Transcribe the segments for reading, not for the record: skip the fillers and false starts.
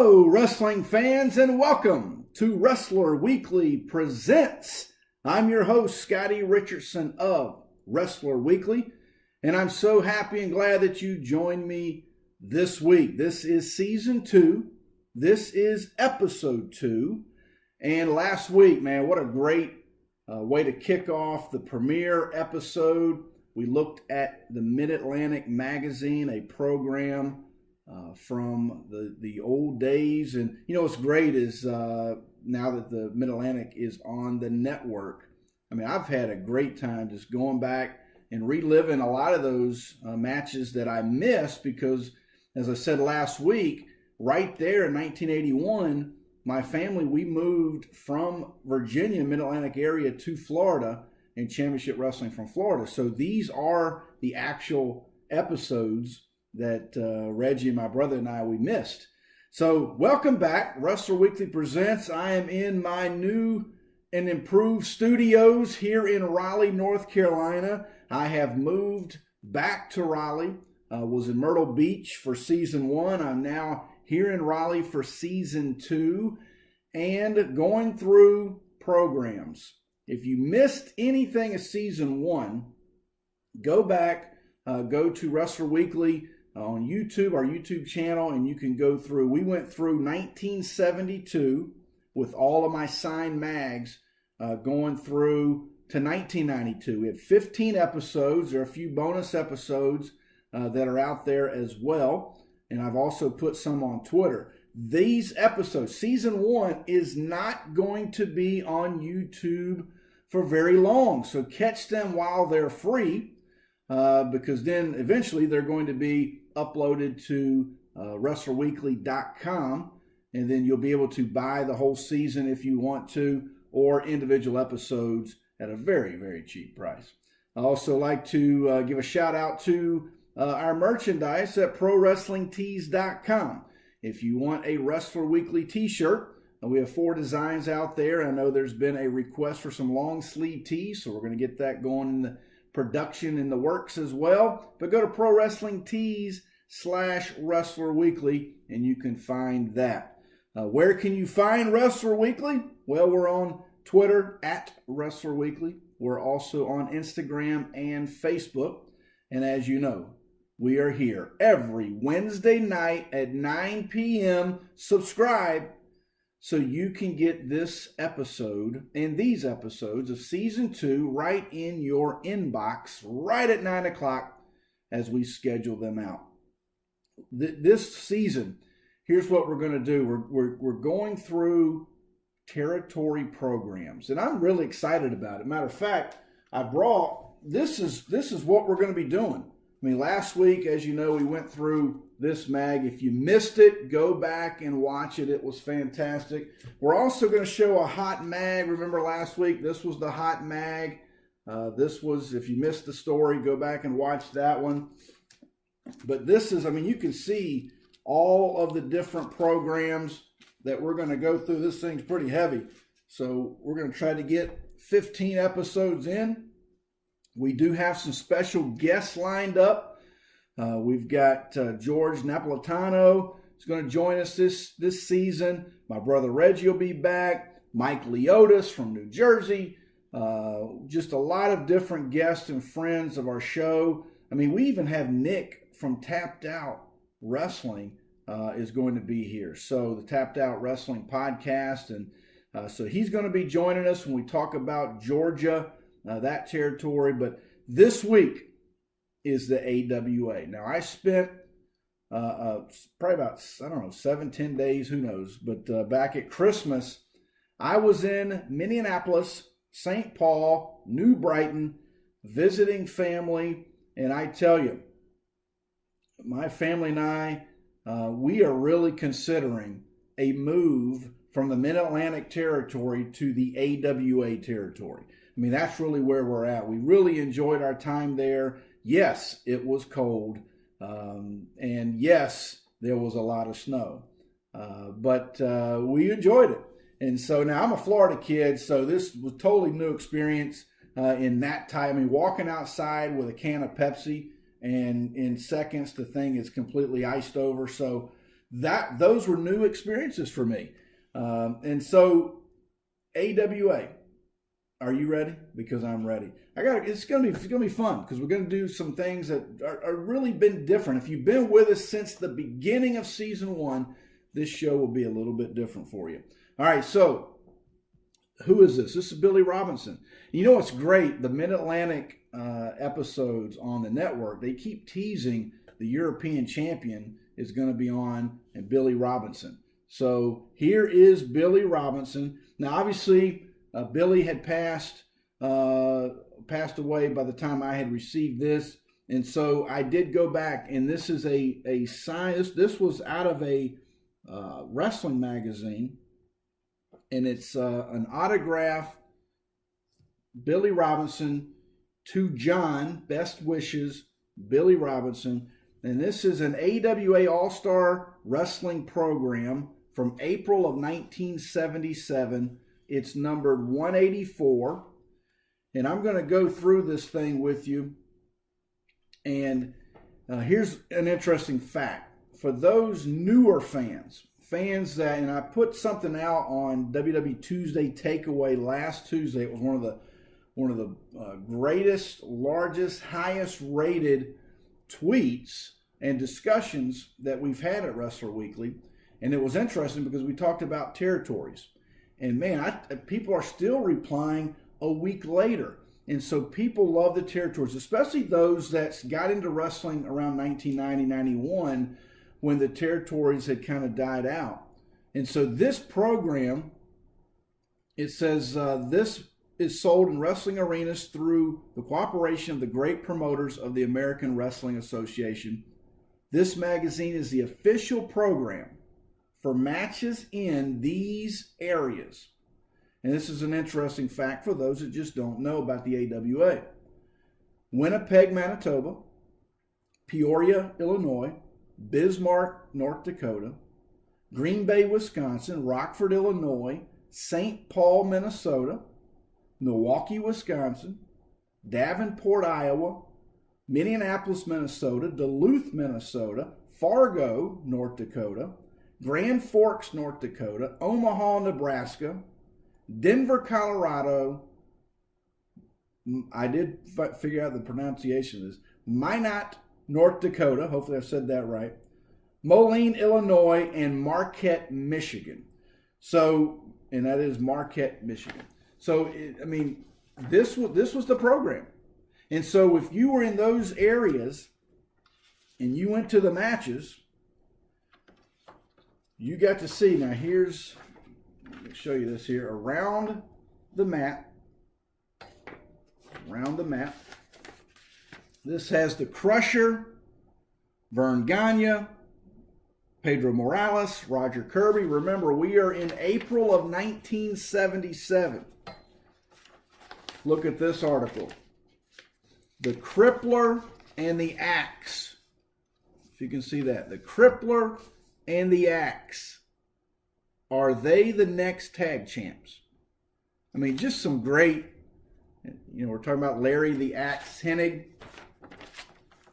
Hello, wrestling fans, and welcome to Wrestler Weekly Presents. I'm your host, Scottie Richardson of Wrestler Weekly, and I'm so happy and glad that you joined me this week. This is Season 2. This is Episode 2. And last week, man, what a great way to kick off the premiere episode. We looked at the Mid-Atlantic Magazine, a program from the old days. And you know what's great is now that the Mid-Atlantic is on the network, I mean, I've had a great time just going back and reliving a lot of those matches that I missed because, as I said last week, right there in 1981, my family, we moved from Virginia, Mid-Atlantic area, to Florida in Championship Wrestling from Florida. So these are the actual episodes that Reggie and my brother and I, we missed. So welcome back. Wrestler Weekly Presents. I am in my new and improved studios here in Raleigh, North Carolina. I have moved back to Raleigh. Was in Myrtle Beach for Season 1. I'm now here in Raleigh for Season 2 and going through programs. If you missed anything of Season 1, go back, go to Wrestler Weekly on YouTube, our YouTube channel, and you can go through. We went through 1972 with all of my signed mags, going through to 1992. We had 15 episodes. There are a few bonus episodes that are out there as well, and I've also put some on Twitter. These episodes, Season 1, is not going to be on YouTube for very long, so catch them while they're free, because then eventually they're going to be uploaded to WrestlerWeekly.com, and then you'll be able to buy the whole season if you want to, or individual episodes at a very, very cheap price. I also like to give a shout out to our merchandise at ProWrestlingTees.com. If you want a Wrestler Weekly t-shirt, we have 4 designs out there. I know there's been a request for some long sleeve tees, so we're going to get that going in the production in the works as well. But go to ProWrestlingTees/Wrestler Weekly and you can find that. Where can you find Wrestler Weekly? Well, we're on Twitter at Wrestler Weekly. We're also on Instagram and Facebook. And as you know, we are here every Wednesday night at 9 p.m. Subscribe so you can get this episode and these episodes of Season 2 right in your inbox right at 9 o'clock as we schedule them out. This season, here's what we're going to do. We're going through territory programs, and I'm really excited about it. Matter of fact, this is what we're going to be doing. I mean, last week, as you know, we went through this mag. If you missed it, go back and watch it. It was fantastic. We're also going to show a hot mag. Remember last week, this was the hot mag. This was, if you missed the story, go back and watch that one. But this is, I mean, you can see all of the different programs that we're going to go through. This thing's pretty heavy. So we're going to try to get 15 episodes in. We do have some special guests lined up. We've got George Napolitano is going to join us this season. My brother Reggie will be back. Mike Leotis from New Jersey. Just a lot of different guests and friends of our show. I mean, we even have Nick from Tapped Out Wrestling is going to be here. So the Tapped Out Wrestling podcast. And so he's going to be joining us when we talk about Georgia, that territory. But this week is the AWA. Now, I spent probably about, 7-10 days, who knows. But back at Christmas, I was in Minneapolis, St. Paul, New Brighton, visiting family. And I tell you, my family and I, we are really considering a move from the Mid-Atlantic territory to the AWA territory. I mean, that's really where we're at. We really enjoyed our time there. Yes, it was cold. And yes, there was a lot of snow. But we enjoyed it. And so now I'm a Florida kid, so this was totally new experience in that time. I mean, walking outside with a can of Pepsi, and in seconds the thing is completely iced over. So those were new experiences for me. And so AWA, are you ready? Because I'm ready. It's gonna be fun because we're gonna do some things that are really been different. If you've been with us since the beginning of season 1, this show will be a little bit different for you. All right, so who is this? This is Billy Robinson. You know what's great? The Mid-Atlantic episodes on the network, they keep teasing the European champion is going to be on, and Billy Robinson. So here is Billy Robinson. Now, obviously, Billy had passed away by the time I had received this, and so I did go back, and this is a sign. This was out of a wrestling magazine, and it's an autograph, Billy Robinson, to John, best wishes, Billy Robinson. And this is an AWA All-Star Wrestling program from April of 1977. It's numbered 184. And I'm going to go through this thing with you. And here's an interesting fact. For those newer fans that, and I put something out on WWE Tuesday Takeaway last Tuesday. It was one of the greatest, largest, highest rated tweets and discussions that we've had at Wrestler Weekly. And it was interesting because we talked about territories. And man, people are still replying a week later. And so people love the territories, especially those that got into wrestling around 1990, 91, when the territories had kind of died out. And so this program, it says this is sold in wrestling arenas through the cooperation of the great promoters of the American Wrestling Association. This magazine is the official program for matches in these areas. And this is an interesting fact for those that just don't know about the AWA. Winnipeg, Manitoba, Peoria, Illinois, Bismarck, North Dakota, Green Bay, Wisconsin, Rockford, Illinois, St. Paul, Minnesota, Milwaukee, Wisconsin, Davenport, Iowa, Minneapolis, Minnesota, Duluth, Minnesota, Fargo, North Dakota, Grand Forks, North Dakota, Omaha, Nebraska, Denver, Colorado. I did figure out the pronunciation of this. Minot, North Dakota. Hopefully I said that right. Moline, Illinois, and Marquette, Michigan. So, and that is Marquette, Michigan. So, this was the program. And so if you were in those areas and you went to the matches, you got to see. Now here's, let me show you this here. Around the map, this has the Crusher, Verne Gagne, Pedro Morales, Roger Kirby. Remember, we are in April of 1977. Look at this article. The Crippler and the Axe. If you can see that. The Crippler and the Axe. Are they the next tag champs? I mean, just some great, we're talking about Larry the Axe Hennig.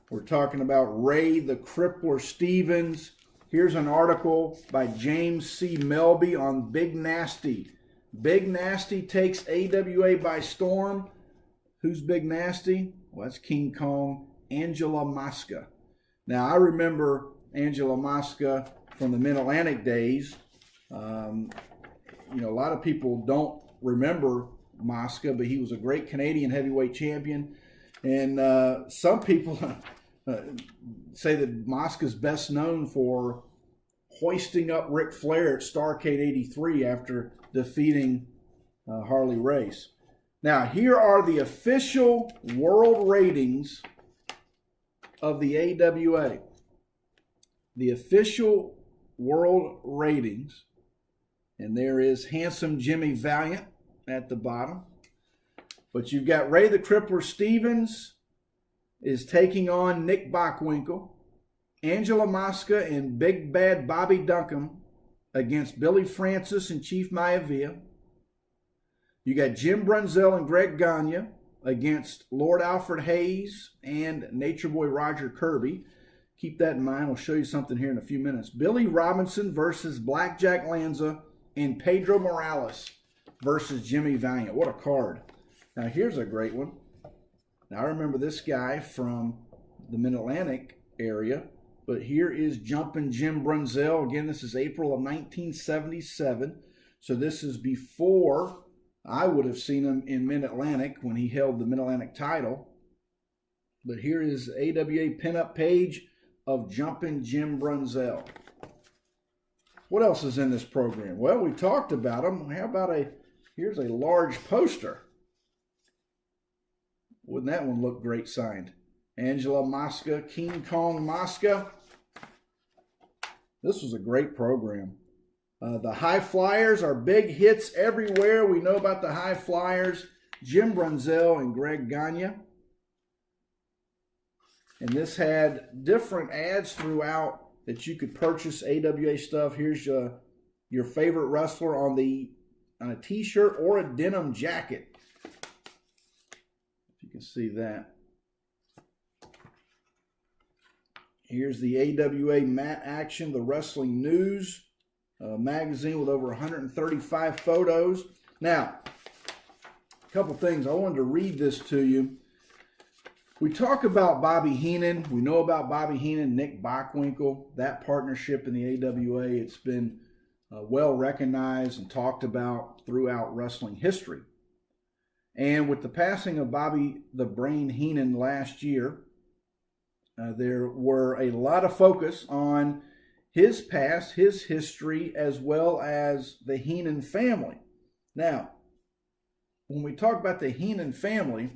We're talking about Ray the Crippler Stevens. Here's an article by James C. Melby on Big Nasty. Big Nasty takes AWA by storm. Who's Big Nasty? Well, that's King Kong, Angela Mosca. Now, I remember Angela Mosca from the Mid-Atlantic days. A lot of people don't remember Mosca, but he was a great Canadian heavyweight champion. And some people say that Mosca's best known for hoisting up Ric Flair at Starrcade 83 after defeating Harley Race. Now, here are the official world ratings of the AWA. The official world ratings. And there is Handsome Jimmy Valiant at the bottom. But you've got Ray the Crippler Stevens is taking on Nick Bockwinkel. Angela Mosca and Big Bad Bobby Duncan against Billy Francis and Chief Maivia. You got Jim Brunzell and Greg Gagne against Lord Alfred Hayes and Nature Boy Roger Kirby. keep that in mind. I'll show you something here in a few minutes. Billy Robinson versus Blackjack Lanza, and Pedro Morales versus Jimmy Valiant. What a card. Now, here's a great one. Now, I remember this guy from the Mid-Atlantic area, but here is Jumpin' Jim Brunzell. Again, this is April of 1977. So this is before I would have seen him in Mid-Atlantic when he held the Mid-Atlantic title. But here is AWA pinup page of Jumpin' Jim Brunzell. What else is in this program? Well, we talked about them. How about here's a large poster. Wouldn't that one look great signed? Angela Mosca, King Kong Mosca. This was a great program. The High Flyers are big hits everywhere. We know about the High Flyers. Jim Brunzell and Greg Gagne. And this had different ads throughout that you could purchase AWA stuff. Here's your favorite wrestler on a t-shirt or a denim jacket. If you can see that. Here's the AWA Mat Action, the Wrestling News magazine with over 135 photos. Now, a couple things. I wanted to read this to you. We talk about Bobby Heenan. We know about Bobby Heenan, Nick Bockwinkel, that partnership in the AWA. It's been well recognized and talked about throughout wrestling history. And with the passing of Bobby the Brain Heenan last year, there were a lot of focus on his past, his history, as well as the Heenan family. Now, when we talk about the Heenan family,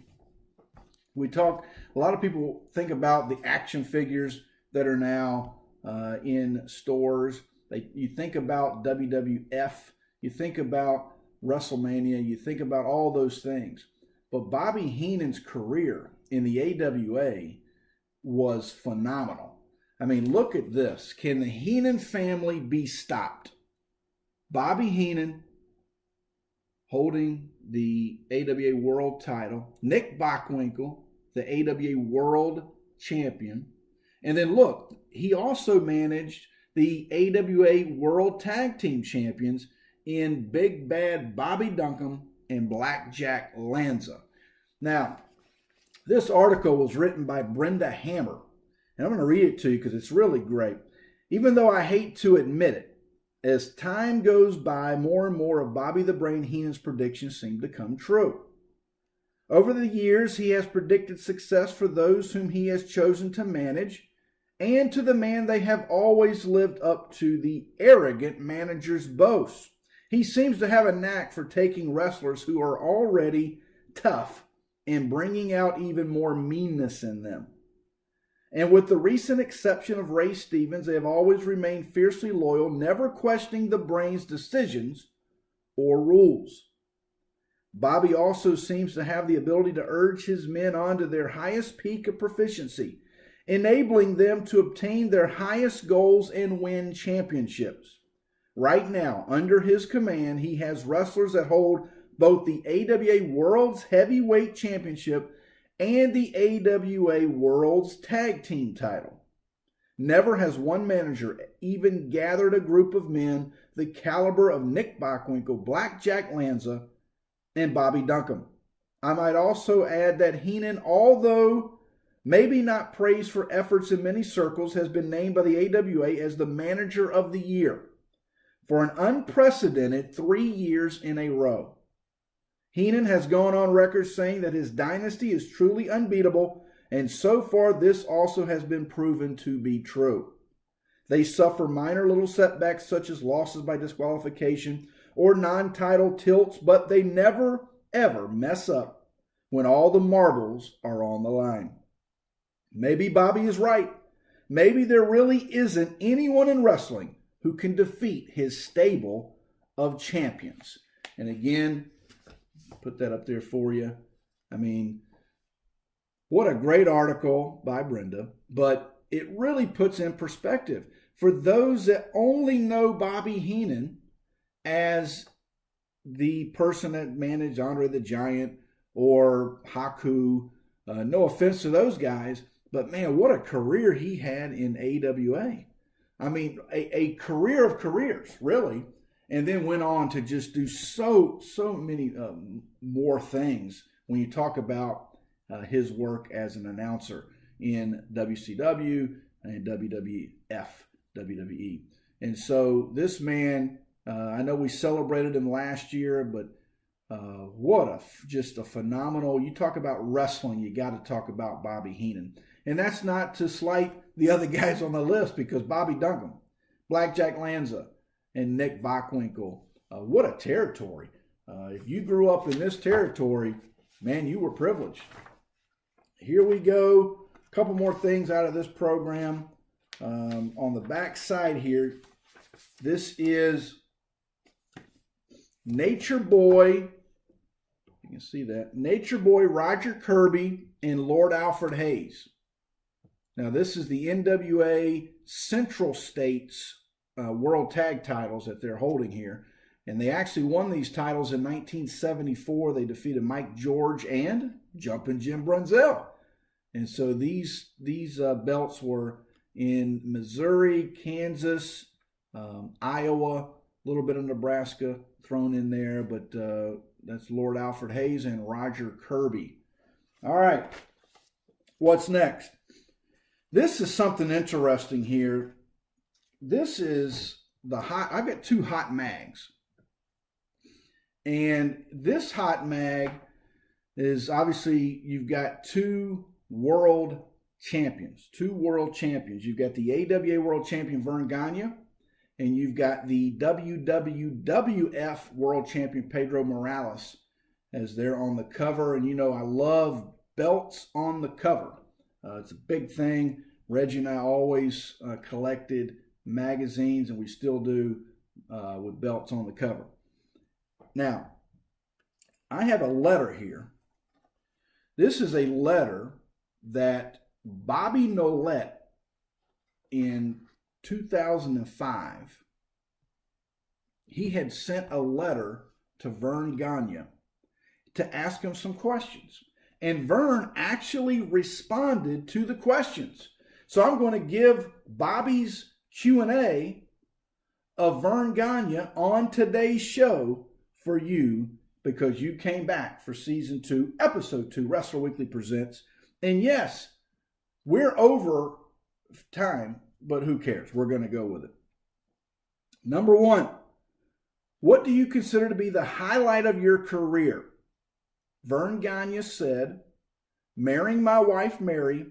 a lot of people think about the action figures that are now in stores. You think about WWF, you think about WrestleMania, you think about all those things. But Bobby Heenan's career in the AWA was phenomenal. I mean, look at this. Can the Heenan family be stopped? Bobby Heenan holding the AWA World title. Nick Bockwinkel, the AWA World Champion. And then look, he also managed the AWA World Tag Team Champions in Big Bad Bobby Duncum and Blackjack Lanza. Now, this article was written by Brenda Hammer. And I'm going to read it to you because it's really great. Even though I hate to admit it, as time goes by, more and more of Bobby the Brain Heenan's predictions seem to come true. Over the years, he has predicted success for those whom he has chosen to manage, and to the man they have always lived up to, the arrogant manager's boast. He seems to have a knack for taking wrestlers who are already tough and bringing out even more meanness in them. And with the recent exception of Ray Stevens, they have always remained fiercely loyal, never questioning the Brain's decisions or rules. Bobby also seems to have the ability to urge his men on to their highest peak of proficiency, enabling them to obtain their highest goals and win championships. Right now, under his command, he has wrestlers that hold both the AWA World's Heavyweight Championship and the AWA World's Tag Team title. Never has one manager even gathered a group of men the caliber of Nick Bockwinkel, Blackjack Lanza, and Bobby Duncum. I might also add that Heenan, although maybe not praised for efforts in many circles, has been named by the AWA as the Manager of the Year for an unprecedented 3 years in a row. Heenan has gone on record saying that his dynasty is truly unbeatable, and so far this also has been proven to be true. They suffer minor little setbacks such as losses by disqualification or non-title tilts, but they never, ever mess up when all the marbles are on the line. Maybe Bobby is right. Maybe there really isn't anyone in wrestling who can defeat his stable of champions. And again, put that up there for you. I mean, what a great article by Brenda, but it really puts in perspective for those that only know Bobby Heenan as the person that managed Andre the Giant or Haku. No offense to those guys, But man, what a career he had in AWA. I mean, a career of careers, really. And then went on to just do so many more things when you talk about his work as an announcer in WCW and WWF, WWE. And so this man, I know we celebrated him last year, but just a phenomenal, you talk about wrestling, you got to talk about Bobby Heenan. And that's not to slight the other guys on the list, because Bobby Duncan, Blackjack Lanza, and Nick Bockwinkel, what a territory. If you grew up in this territory, man, you were privileged. Here we go. A couple more things out of this program. On the back side here, this is Nature Boy. You can see that. Nature Boy Roger Kirby and Lord Alfred Hayes. Now, this is the NWA Central States World Tag titles that they're holding here. And they actually won these titles in 1974. They defeated Mike George and Jumpin' Jim Brunzell. And so these belts were in Missouri, Kansas, Iowa, a little bit of Nebraska thrown in there. But that's Lord Alfred Hayes and Roger Kirby. All right, what's next? This is something interesting here. This is I've got two hot mags. And this hot mag is obviously, you've got two world champions. You've got the AWA world champion, Verne Gagne, and you've got the WWF world champion, Pedro Morales, as they're on the cover. And you know, I love belts on the cover. It's a big thing. Reggie and I always collected magazines, and we still do, with belts on the cover. Now, I have a letter here. This is a letter that Bobby Nolette in 2005, he had sent a letter to Verne Gagne to ask him some questions. And Verne actually responded to the questions. So I'm going to give Bobby's Q&A of Verne Gagne on today's show for you, because you came back for season 2, episode 2, Wrestler Weekly Presents. And yes, we're over time, but who cares? We're going to go with it. Number 1, what do you consider to be the highlight of your career? Verne Gagne said, marrying my wife Mary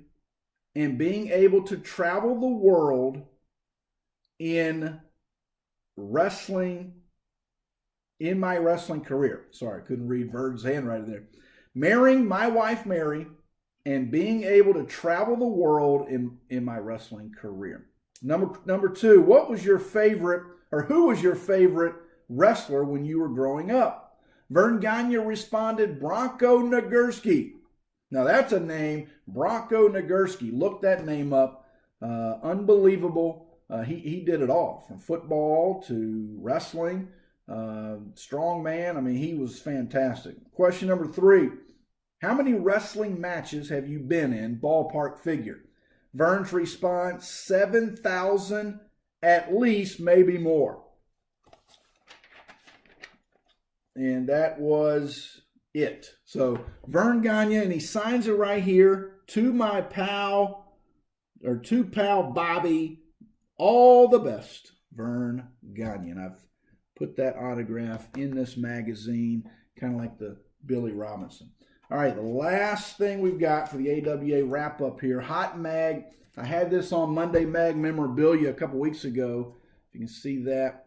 and being able to travel the world in wrestling, in my wrestling career. Sorry, I couldn't read Verne's handwriting there. Marrying my wife Mary and being able to travel the world in my wrestling career. Number 2, what was your favorite, or who was your favorite wrestler when you were growing up? Verne Gagne responded, Bronco Nagurski. Now that's a name, Bronco Nagurski. Look that name up. Unbelievable. He did it all, from football to wrestling. Strong man. I mean, he was fantastic. Question number 3. How many wrestling matches have you been in, ballpark figure? Verne's response, 7,000 at least, maybe more. And that was it. So Verne Gagne, and he signs it right here, to my pal, or to pal Bobby, all the best, Verne Gagne. And I've put that autograph in this magazine, kind of like the Billy Robinson. All right, the last thing we've got for the AWA wrap-up here, Hot Mag. I had this on Monday Mag Memorabilia a couple weeks ago. You can see that.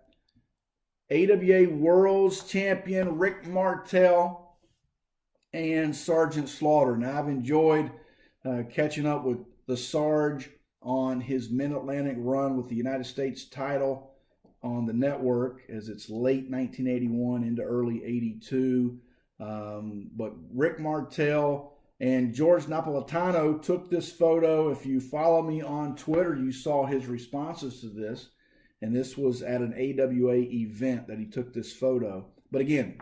AWA World's Champion Rick Martel and Sergeant Slaughter. Now, I've enjoyed catching up with the Sarge on his Mid-Atlantic run with the United States title on the network, as it's late 1981 into early 82. But Rick Martel and George Napolitano took this photo. If you follow me on Twitter, you saw his responses to this. And this was at an AWA event that he took this photo. But again,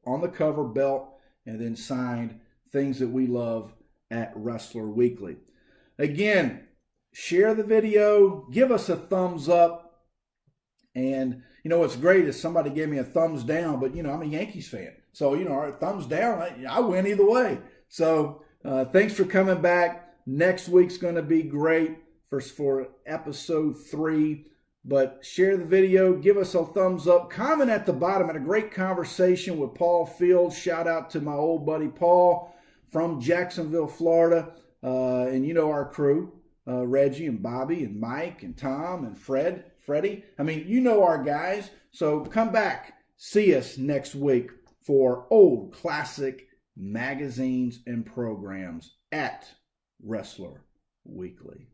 on the cover, belt, and then signed, things that we love at Wrestler Weekly. again, share the video, give us a thumbs up. And, what's great is somebody gave me a thumbs down, but, I'm a Yankees fan. So, our thumbs down, I win either way. So, thanks for coming back. Next week's going to be great for episode 3. But share the video, give us a thumbs up, comment at the bottom. Had a great conversation with Paul Fields. Shout out to my old buddy Paul from Jacksonville, Florida. And our crew, Reggie and Bobby and Mike and Tom and Freddie. Our guys. So come back, see us next week for old classic magazines and programs at Wrestler Weekly.